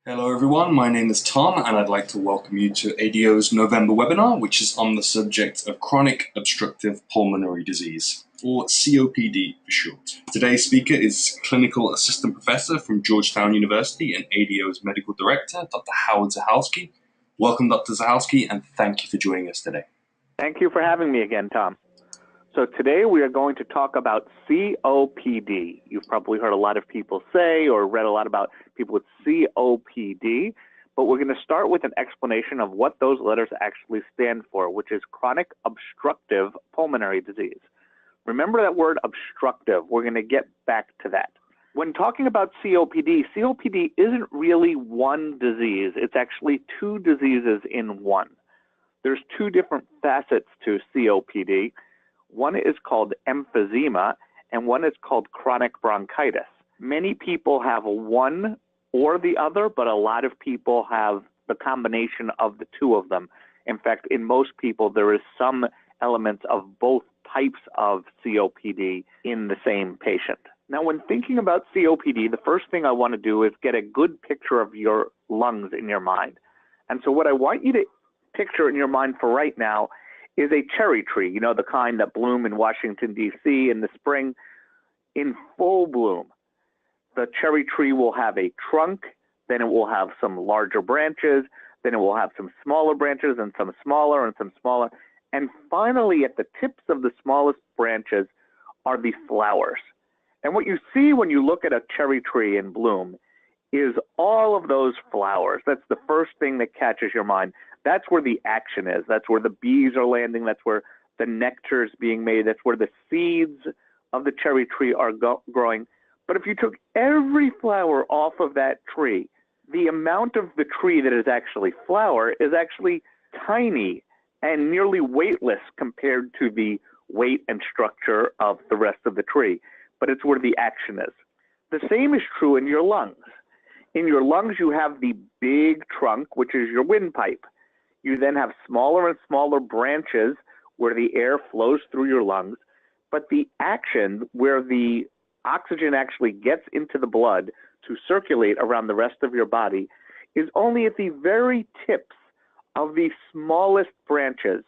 Hello everyone, my name is Tom and I'd like to welcome you to ADO's November webinar, which is on the subject of Chronic Obstructive Pulmonary Disease, or COPD for short. Today's speaker is Clinical Assistant Professor from Georgetown University and ADO's Medical Director, Dr. Howard Zahalsky. Welcome, Dr. Zahalsky, and thank you for joining us today. Thank you for having me again, Tom. So today we are going to talk about COPD. You've probably heard a lot of people say or read a lot about people with COPD, but we're going to start with an explanation of what those letters actually stand for, which is Chronic Obstructive Pulmonary Disease. Remember that word obstructive. We're going to get back to that. When talking about COPD, COPD isn't really one disease. It's actually two diseases in one. There's two different facets to COPD. One is called emphysema, and one is called chronic bronchitis. Many people have one or the other, but a lot of people have the combination of the two of them. In fact, in most people, there is some elements of both types of COPD in the same patient. Now, when thinking about COPD, the first thing I want to do is get a good picture of your lungs in your mind. And so what I want you to picture in your mind for right now is a cherry tree, you know, the kind that bloom in Washington, D.C. in the spring, in full bloom. The cherry tree will have a trunk, then it will have some larger branches, then it will have some smaller branches and some smaller and some smaller. And finally, at the tips of the smallest branches are the flowers. And what you see when you look at a cherry tree in bloom is all of those flowers. That's the first thing that catches your mind. That's where the action is. That's where the bees are landing. That's where the nectar is being made. That's where the seeds of the cherry tree are growing. But if you took every flower off of that tree, the amount of the tree that is actually flower is actually tiny and nearly weightless compared to the weight and structure of the rest of the tree. But it's where the action is. The same is true in your lungs. In your lungs, you have the big trunk, which is your windpipe. You then have smaller and smaller branches where the air flows through your lungs, but the action where the oxygen actually gets into the blood to circulate around the rest of your body is only at the very tips of the smallest branches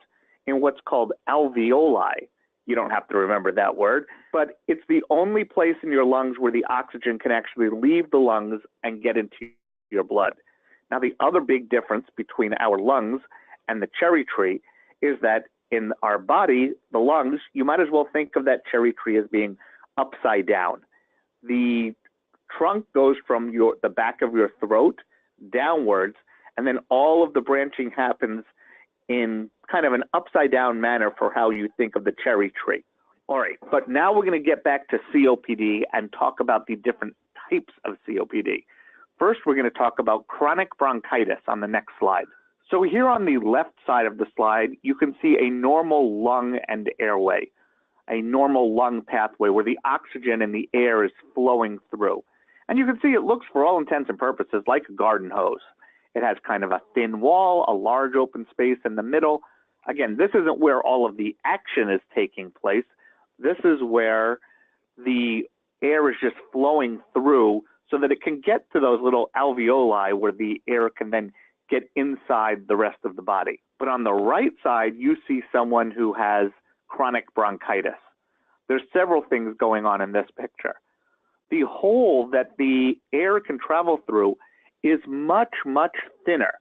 in what's called alveoli. You don't have to remember that word, but it's the only place in your lungs where the oxygen can actually leave the lungs and get into your blood. Now, the other big difference between our lungs and the cherry tree is that in our body, the lungs, you might as well think of that cherry tree as being upside down. The trunk goes from the back of your throat downwards, and then all of the branching happens in kind of an upside down manner for how you think of the cherry tree. All right, but now we're going to get back to COPD and talk about the different types of COPD. First, we're going to talk about chronic bronchitis on the next slide. So here on the left side of the slide, you can see a normal lung and airway, a normal lung pathway where the oxygen and the air is flowing through. And you can see it looks, for all intents and purposes, like a garden hose. It has kind of a thin wall, a large open space in the middle. Again, this isn't where all of the action is taking place. This is where the air is just flowing through so that it can get to those little alveoli where the air can then get inside the rest of the body. But on the right side, you see someone who has chronic bronchitis. There's several things going on in this picture. The hole that the air can travel through is much, much thinner.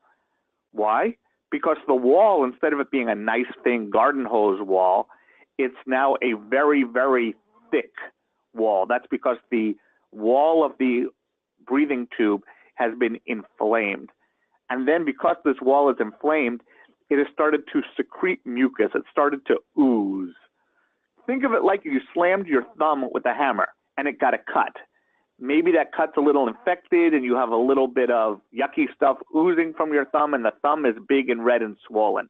Why? Because the wall, instead of it being a nice thin garden hose wall, it's now a very, very thick wall. That's because the wall of the breathing tube has been inflamed. And then because this wall is inflamed, it has started to secrete mucus. It started to ooze. Think of it like you slammed your thumb with a hammer and it got a cut. Maybe that cut's a little infected and you have a little bit of yucky stuff oozing from your thumb and the thumb is big and red and swollen.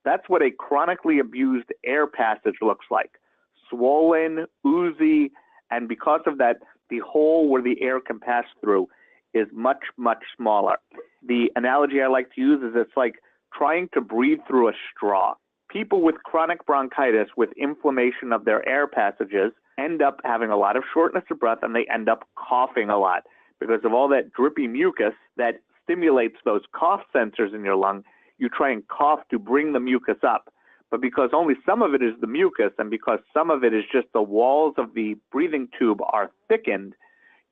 That's what a chronically abused air passage looks like. Swollen, oozy, and because of that, the hole where the air can pass through is much, much smaller. The analogy I like to use is it's like trying to breathe through a straw. People with chronic bronchitis with inflammation of their air passages end up having a lot of shortness of breath and they end up coughing a lot because of all that drippy mucus that stimulates those cough sensors in your lung. You try and cough to bring the mucus up. But because only some of it is the mucus and because some of it is just the walls of the breathing tube are thickened,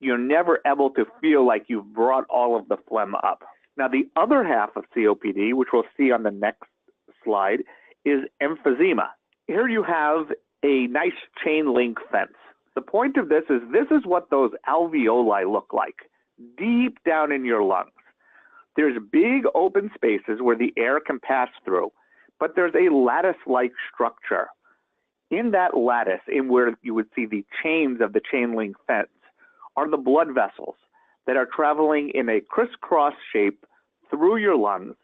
you're never able to feel like you've brought all of the phlegm up. Now, the other half of COPD, which we'll see on the next slide, is emphysema. Here you have a nice chain link fence. The point of this is what those alveoli look like, deep down in your lungs. There's big open spaces where the air can pass through, but there's a lattice-like structure. In that lattice, in where you would see the chains of the chain link fence, are the blood vessels that are traveling in a crisscross shape through your lungs.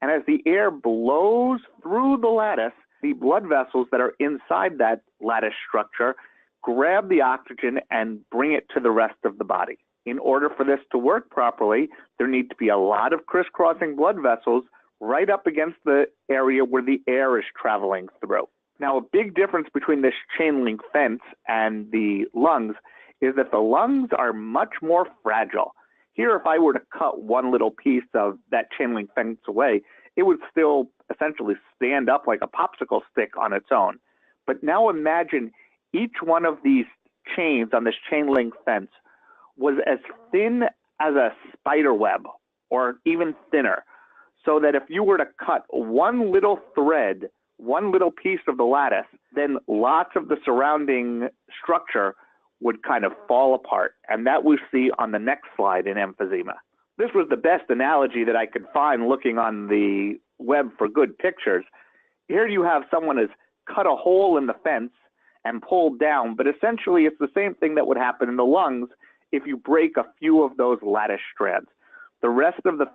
And as the air blows through the lattice, the blood vessels that are inside that lattice structure grab the oxygen and bring it to the rest of the body. In order for this to work properly, there need to be a lot of crisscrossing blood vessels right up against the area where the air is traveling through. Now, a big difference between this chain link fence and the lungs is that the lungs are much more fragile. Here, if I were to cut one little piece of that chain link fence away, it would still essentially stand up like a popsicle stick on its own. But now imagine each one of these chains on this chain link fence was as thin as a spider web or even thinner, so that if you were to cut one little thread, one little piece of the lattice, then lots of the surrounding structure would kind of fall apart. And that we see on the next slide in emphysema. This was the best analogy that I could find looking on the web for good pictures. Here you have someone has cut a hole in the fence and pulled down, but essentially it's the same thing that would happen in the lungs if you break a few of those lattice strands. The rest of the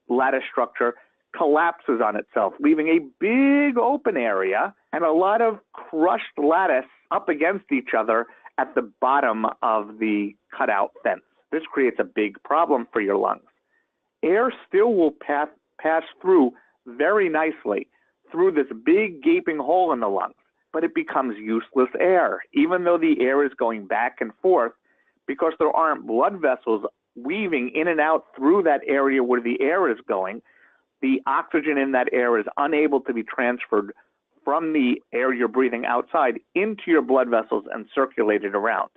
lattice structure collapses on itself, leaving a big open area and a lot of crushed lattice up against each other at the bottom of the cutout fence. This creates a big problem for your lungs. Air still will pass through very nicely through this big gaping hole in the lungs, but it becomes useless air, even though the air is going back and forth, because there aren't blood vessels weaving in and out through that area where the air is going. The oxygen in that air is unable to be transferred from the air you're breathing outside into your blood vessels and circulated around.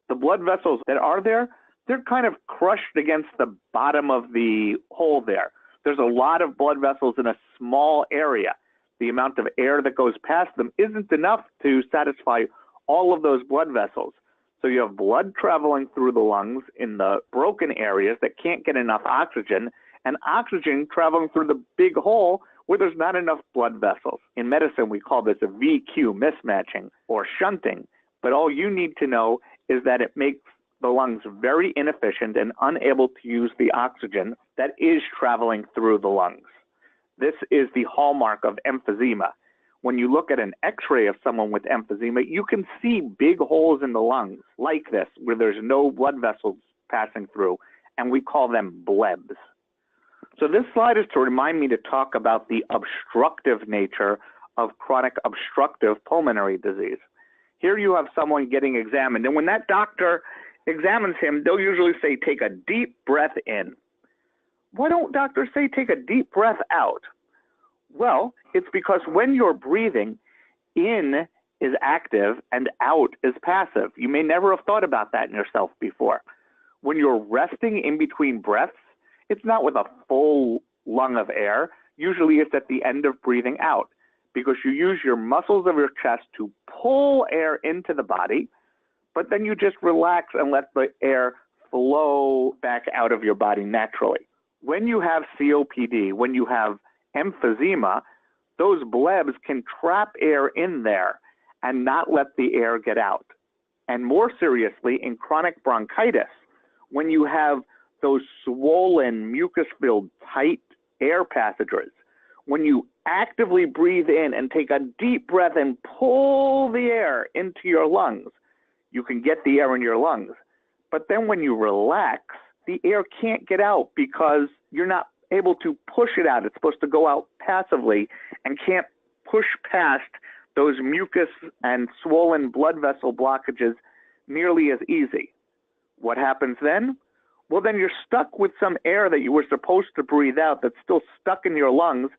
The blood vessels that are there, they're kind of crushed against the bottom of the hole there. There's a lot of blood vessels in a small area. The amount of air that goes past them isn't enough to satisfy all of those blood vessels. So you have blood traveling through the lungs in the broken areas that can't get enough oxygen, and oxygen traveling through the big hole where there's not enough blood vessels. In medicine, we call this a VQ mismatching or shunting, but all you need to know is that it makes the lungs very inefficient and unable to use the oxygen that is traveling through the lungs. This is the hallmark of emphysema. When you look at an x-ray of someone with emphysema, you can see big holes in the lungs like this, where there's no blood vessels passing through, and we call them blebs. So this slide is to remind me to talk about the obstructive nature of chronic obstructive pulmonary disease. Here you have someone getting examined, and when that doctor examines him, they'll usually say, take a deep breath in. Why don't doctors say, take a deep breath out? Well, it's because when you're breathing, in is active and out is passive. You may never have thought about that in yourself before. When you're resting in between breaths, it's not with a full lung of air. Usually it's at the end of breathing out, because you use your muscles of your chest to pull air into the body, but then you just relax and let the air flow back out of your body naturally. When you have COPD, when you have emphysema, those blebs can trap air in there and not let the air get out. And more seriously, in chronic bronchitis, when you have those swollen, mucus-filled, tight air passages, when you actively breathe in and take a deep breath and pull the air into your lungs, you can get the air in your lungs. But then when you relax, the air can't get out because you're not able to push it out. It's supposed to go out passively and can't push past those mucus and swollen blood vessel blockages nearly as easy. What happens then? well, then you're stuck with some air that you were supposed to breathe out that's still stuck in your lungs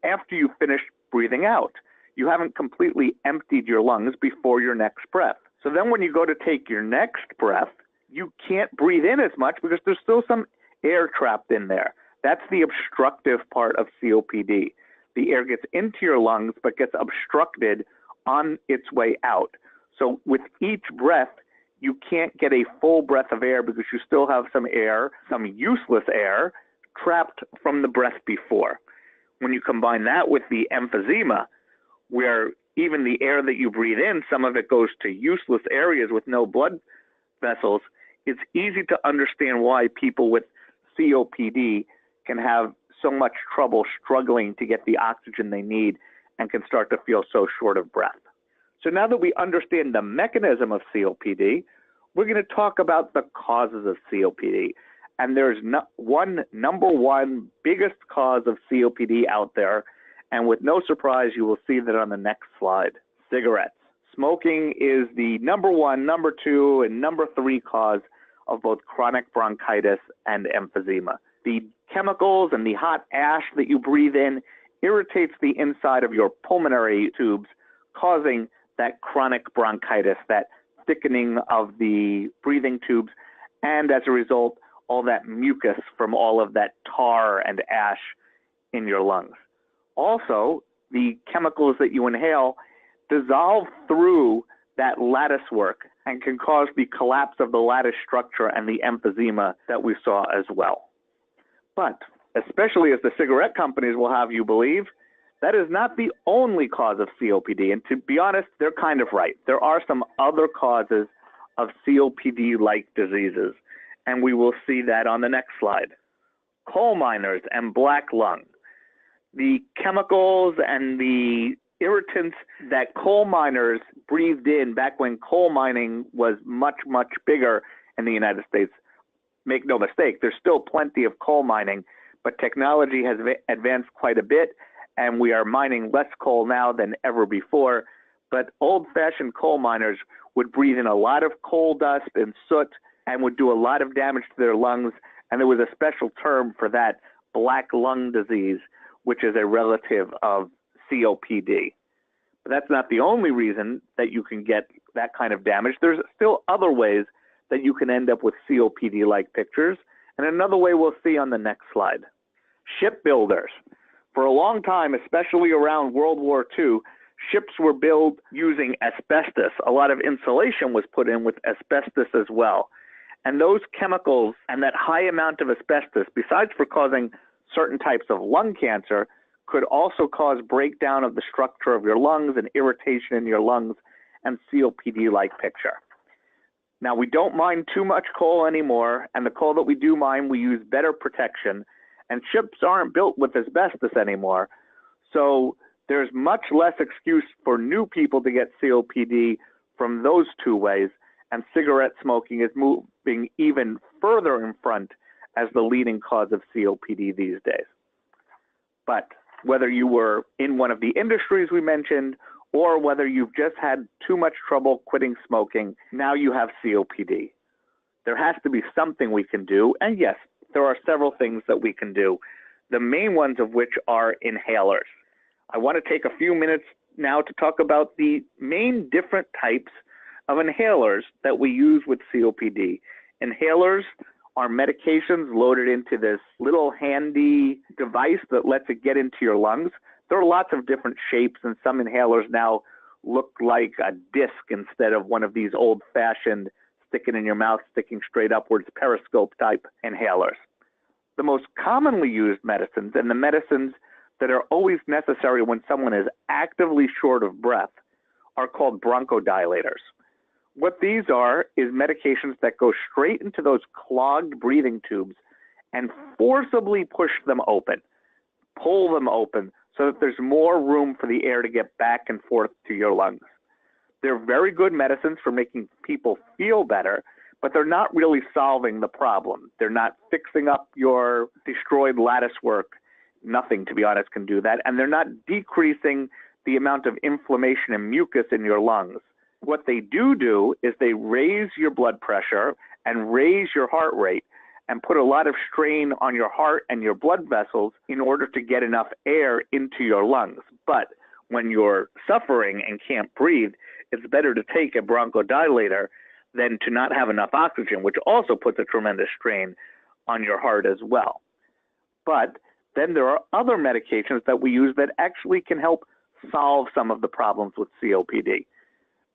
after you finish breathing out. You haven't completely emptied your lungs before your next breath. So then when you go to take your next breath, you can't breathe in as much because there's still some air trapped in there. That's the obstructive part of COPD. The air gets into your lungs but gets obstructed on its way out. So with each breath, you can't get a full breath of air because you still have some air, some useless air, trapped from the breath before. When you combine that with the emphysema, where even the air that you breathe in, some of it goes to useless areas with no blood vessels, it's easy to understand why people with COPD can have so much trouble struggling to get the oxygen they need and can start to feel so short of breath. So now that we understand the mechanism of COPD, we're going to talk about the causes of COPD. And there's number one biggest cause of COPD out there. And with no surprise, you will see that on the next slide. Cigarettes. Smoking is the number one, number two, and number three cause of both chronic bronchitis and emphysema. The chemicals and the hot ash that you breathe in irritates the inside of your pulmonary tubes, causing that chronic bronchitis, that thickening of the breathing tubes, and as a result, all that mucus from all of that tar and ash in your lungs. Also, the chemicals that you inhale dissolve through that lattice work and can cause the collapse of the lattice structure and the emphysema that we saw as well. But, especially as the cigarette companies will have you believe, that is not the only cause of COPD. And to be honest, they're kind of right. There are some other causes of COPD-like diseases, and we will see that on the next slide. Coal miners and black lung. The chemicals and the irritants that coal miners breathed in back when coal mining was much, much bigger in the United States. Make no mistake, there's still plenty of coal mining, but technology has advanced quite a bit, and we are mining less coal now than ever before. But old-fashioned coal miners would breathe in a lot of coal dust and soot and would do a lot of damage to their lungs, and there was a special term for that, black lung disease, which is a relative of COPD. But that's not the only reason that you can get that kind of damage. There's still other ways that you can end up with COPD-like pictures, and another way we'll see on the next slide. Shipbuilders. For a long time, especially around World War II, ships were built using asbestos. A lot of insulation was put in with asbestos as well. And those chemicals and that high amount of asbestos, besides for causing certain types of lung cancer, could also cause breakdown of the structure of your lungs and irritation in your lungs and COPD-like picture. Now, we don't mine too much coal anymore, and the coal that we do mine, we use better protection, and ships aren't built with asbestos anymore. So there's much less excuse for new people to get COPD from those two ways, and cigarette smoking is moving even further in front as the leading cause of COPD these days. But whether you were in one of the industries we mentioned, or whether you've just had too much trouble quitting smoking, now you have COPD. There has to be something we can do, and yes, there are several things that we can do, the main ones of which are inhalers. I want to take a few minutes now to talk about the main different types of inhalers that we use with COPD. Inhalers are medications loaded into this little handy device that lets it get into your lungs. There are lots of different shapes, and some inhalers now look like a disc instead of one of these old-fashioned stick it in your mouth, sticking straight upwards, periscope type inhalers. The most commonly used medicines, and the medicines that are always necessary when someone is actively short of breath, are called bronchodilators. What these are is medications that go straight into those clogged breathing tubes and forcibly push them open, pull them open, so that there's more room for the air to get back and forth to your lungs. They're very good medicines for making people feel better, but they're not really solving the problem. They're not fixing up your destroyed lattice work. Nothing, to be honest, can do that. And they're not decreasing the amount of inflammation and mucus in your lungs. What they do is they raise your blood pressure and raise your heart rate, and put a lot of strain on your heart and your blood vessels in order to get enough air into your lungs. But when you're suffering and can't breathe, it's better to take a bronchodilator than to not have enough oxygen, which also puts a tremendous strain on your heart as well. But then there are other medications that we use that actually can help solve some of the problems with COPD.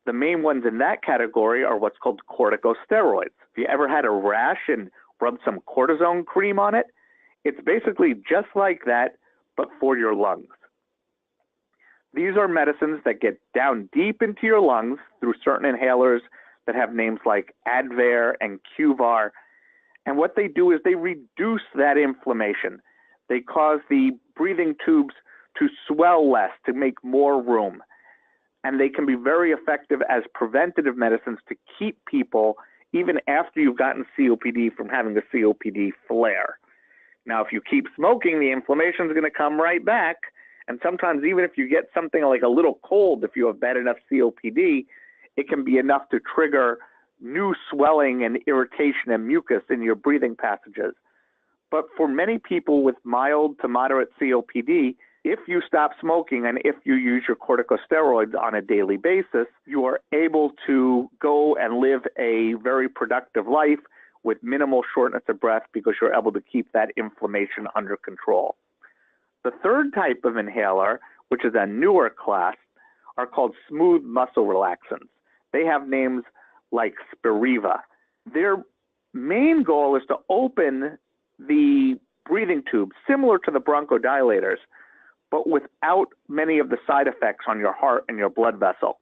The main ones in that category are what's called corticosteroids. If you ever had a rash and rubbed some cortisone cream on it, it's basically just like that, but for your lungs. These are medicines that get down deep into your lungs through certain inhalers that have names like Advair and Qvar. And what they do is they reduce that inflammation. They cause the breathing tubes to swell less, to make more room. And they can be very effective as preventative medicines to keep people, even after you've gotten COPD, from having a COPD flare. Now, if you keep smoking, the inflammation is going to come right back. And sometimes even if you get something like a little cold, if you have bad enough COPD, it can be enough to trigger new swelling and irritation and mucus in your breathing passages. But for many people with mild to moderate COPD, if you stop smoking and if you use your corticosteroids on a daily basis, you are able to go and live a very productive life with minimal shortness of breath because you're able to keep that inflammation under control. The third type of inhaler, which is a newer class, are called smooth muscle relaxants. They have names like Spiriva. Their main goal is to open the breathing tube, similar to the bronchodilators, but without many of the side effects on your heart and your blood vessel.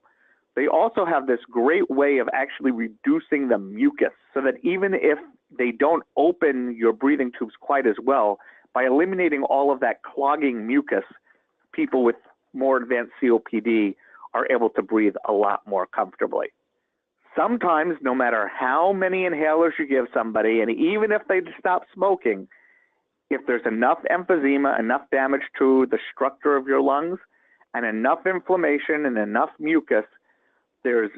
They also have this great way of actually reducing the mucus so that even if they don't open your breathing tubes quite as well, by eliminating all of that clogging mucus, people with more advanced COPD are able to breathe a lot more comfortably. Sometimes, no matter how many inhalers you give somebody, and even if they stop smoking, if there's enough emphysema, enough damage to the structure of your lungs, and enough inflammation and enough mucus, there's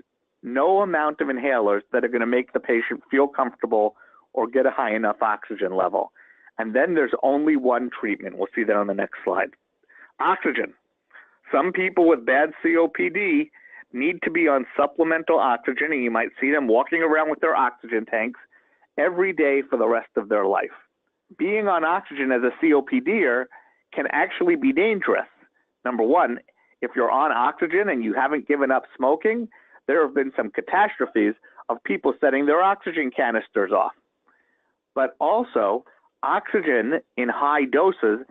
no amount of inhalers that are going to make the patient feel comfortable or get a high enough oxygen level. And then there's only one treatment. We'll see that on the next slide. Oxygen. Some people with bad COPD need to be on supplemental oxygen, and you might see them walking around with their oxygen tanks every day for the rest of their life. Being on oxygen as a COPDer can actually be dangerous. Number one, if you're on oxygen and you haven't given up smoking, there have been some catastrophes of people setting their oxygen canisters off. But also, oxygen in high doses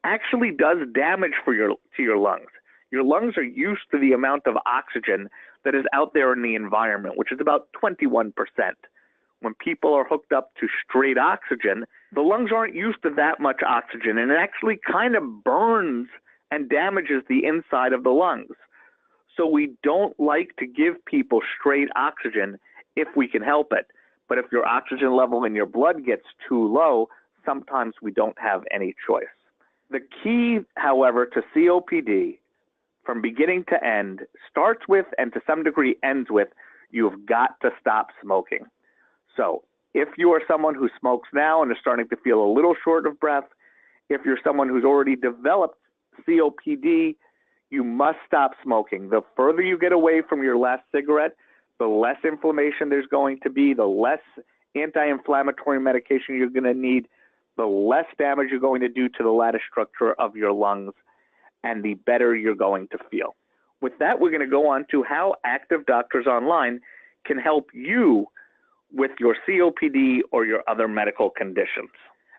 actually does damage to your lungs. Your lungs are used to the amount of oxygen that is out there in the environment, which is about 21%. When people are hooked up to straight oxygen, the lungs aren't used to that much oxygen, and it actually kind of burns and damages the inside of the lungs. So we don't like to give people straight oxygen if we can help it. But if your oxygen level in your blood gets too low, sometimes we don't have any choice. The key, however, to COPD from beginning to end starts with, and to some degree ends with, you've got to stop smoking. So if you are someone who smokes now and is starting to feel a little short of breath, if you're someone who's already developed COPD, you must stop smoking. The further you get away from your last cigarette, the less inflammation there's going to be, the less anti-inflammatory medication you're going to need, the less damage you're going to do to the lattice structure of your lungs, and the better you're going to feel. With that, we're going to go on to how Activ Doctors Online can help you with your COPD or your other medical conditions.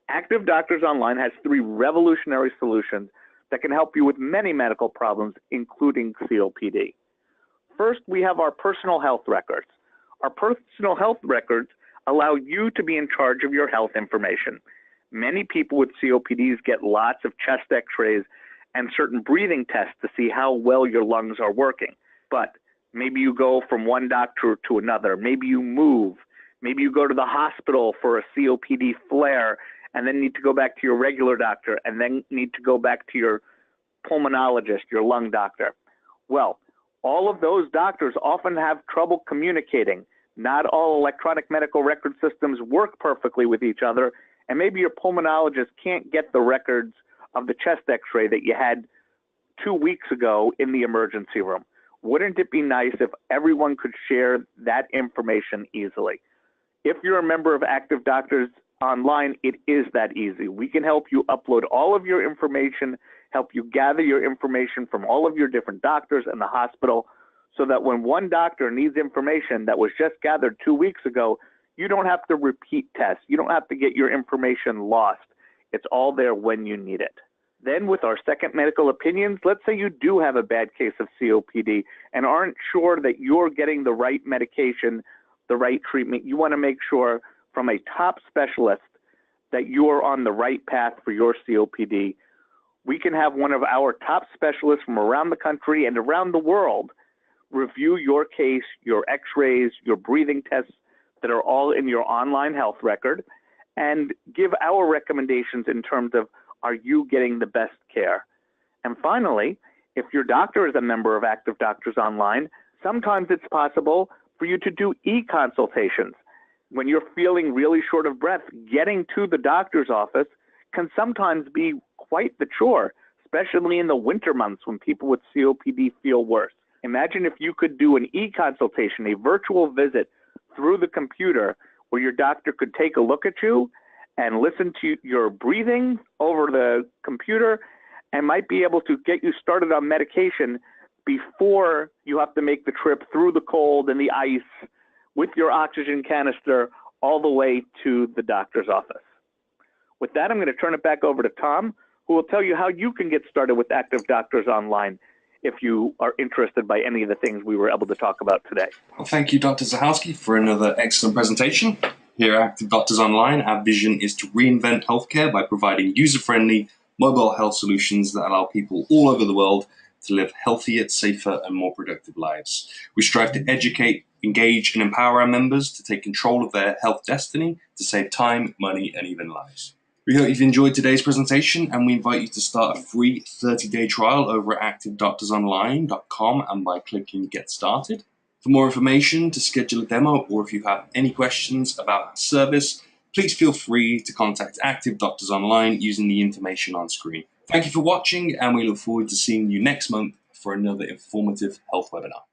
Activ Doctors Online has 3 revolutionary solutions that can help you with many medical problems, including COPD. First, we have our personal health records. Our personal health records allow you to be in charge of your health information. Many people with COPDs get lots of chest x-rays and certain breathing tests to see how well your lungs are working. But maybe you go from one doctor to another. Maybe you move. Maybe you go to the hospital for a COPD flare and then need to go back to your regular doctor and then need to go back to your pulmonologist, your lung doctor. Well, all of those doctors often have trouble communicating. Not all electronic medical record systems work perfectly with each other, and maybe your pulmonologist can't get the records of the chest x-ray that you had 2 weeks ago in the emergency room. Wouldn't it be nice if everyone could share that information easily? If you're a member of Activ Doctors Online, it is that easy. We can help you upload all of your information, help you gather your information from all of your different doctors and the hospital, so that when one doctor needs information that was just gathered 2 weeks ago, you don't have to repeat tests. You don't have to get your information lost. It's all there when you need it. Then with our second medical opinions, let's say you do have a bad case of COPD and aren't sure that you're getting the right medication, the right treatment. You want to make sure from a top specialist that you're on the right path for your COPD. We can have one of our top specialists from around the country and around the world review your case, your x-rays, your breathing tests that are all in your online health record, and give our recommendations in terms of, are you getting the best care? And finally, if your doctor is a member of Activ Doctors Online, sometimes it's possible for you to do e-consultations. When you're feeling really short of breath, getting to the doctor's office can sometimes be quite the chore, especially in the winter months when people with COPD feel worse. Imagine if you could do an e-consultation, a virtual visit through the computer where your doctor could take a look at you and listen to your breathing over the computer and might be able to get you started on medication before you have to make the trip through the cold and the ice with your oxygen canister all the way to the doctor's office. With that, I'm going to turn it back over to Tom, who will tell you how you can get started with Activ Doctors Online if you are interested by any of the things we were able to talk about today. Well, thank you, Dr. Zahalsky, for another excellent presentation. Here at Activ Doctors Online, our vision is to reinvent healthcare by providing user-friendly mobile health solutions that allow people all over the world to live healthier, safer, and more productive lives. We strive to educate, engage, and empower our members to take control of their health destiny to save time, money, and even lives. We hope you've enjoyed today's presentation, and we invite you to start a free 30-day trial over at activdoctorsonline.com and by clicking Get Started. For more information, to schedule a demo, or if you have any questions about our service, please feel free to contact Activ Doctors Online using the information on screen. Thank you for watching, and we look forward to seeing you next month for another informative health webinar.